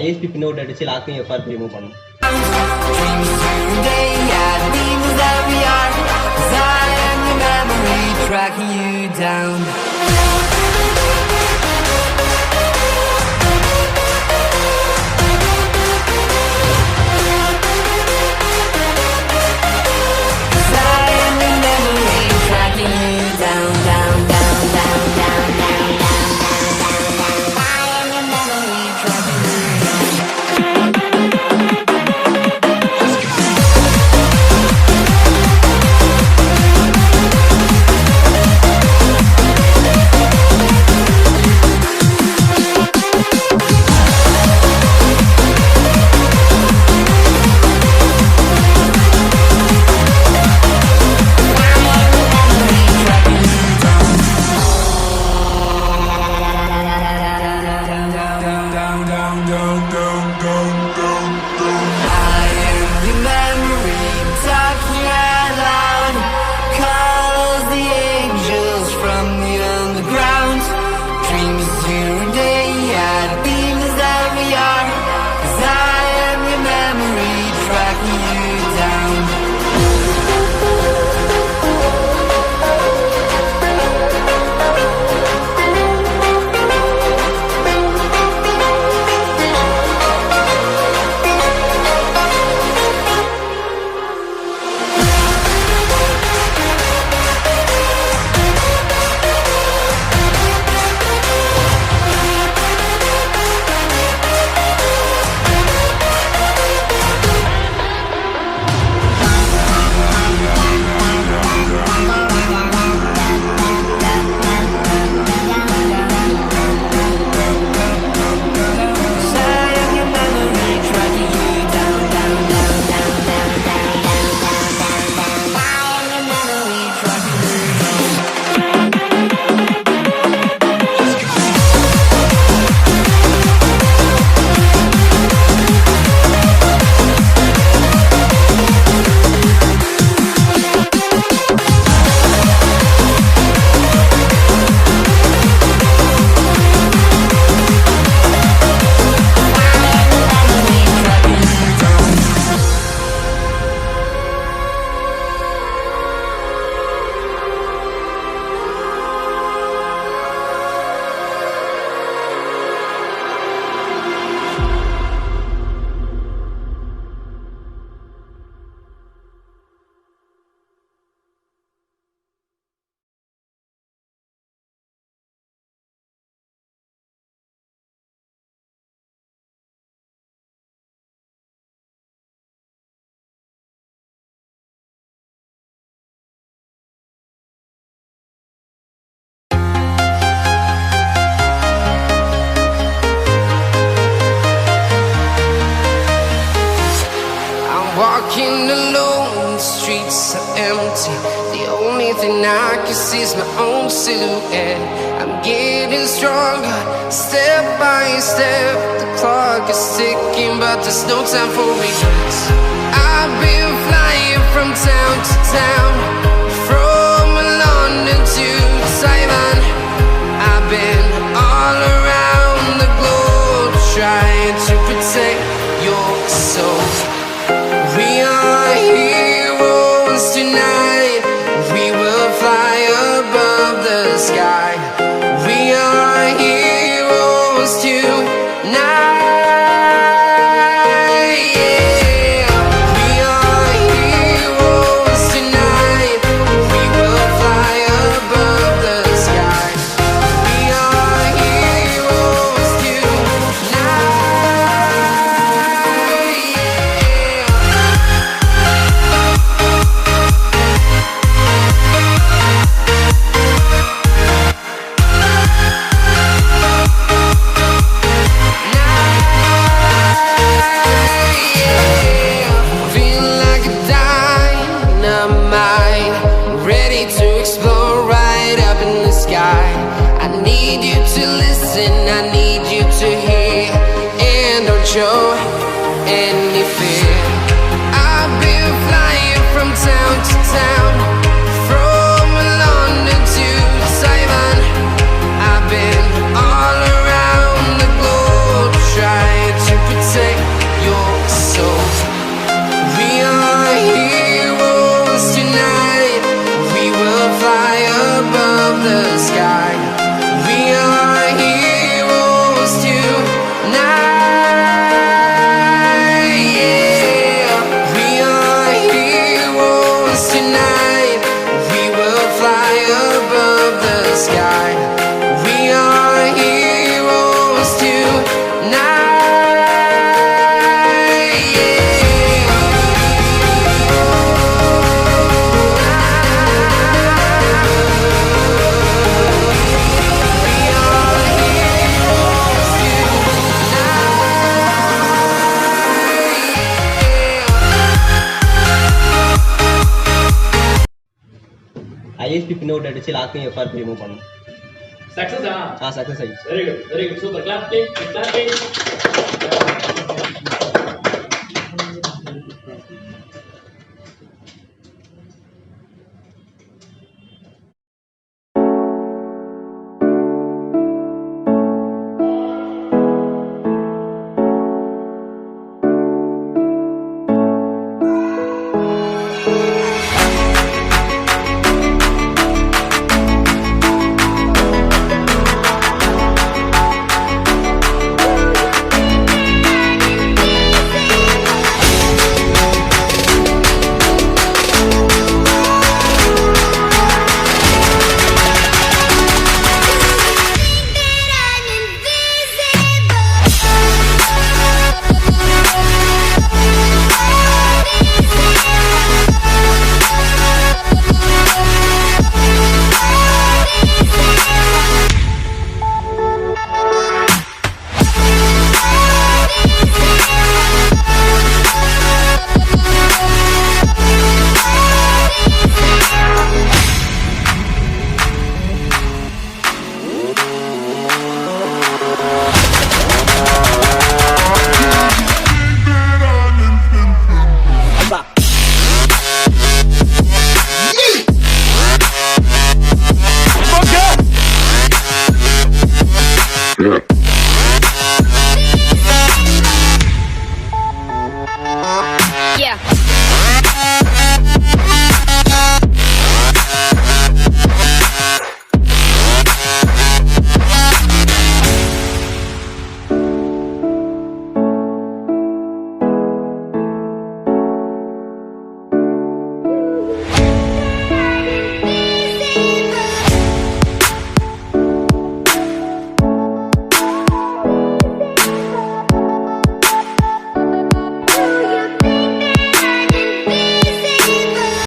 ISP pin out அடிச்சு லாக்கையும் FRP remove பண்ணும். Tracking you down. Walking alone, the streets are empty. The only thing I can see is my own silhouette. I'm getting stronger, step by step. The clock is ticking, but there's no time for regrets. I've been flying from town to town, from London to Taiwan. I've been all around the globe, trying to protect your soul. We are heroes tonight. We will fly above the sky. We are heroes tonight. Yeah. We are heroes tonight. We will fly above the sky. We are heroes tonight. Show any fear. I've been flying from town to town, from London to Taiwan. I've been all around the globe, trying to out அடிச்சு லாக்கையும் FRP remove பண்ணோம். சக்சஸா? Success ஆயிடுச்சு. Very good super. Clap please.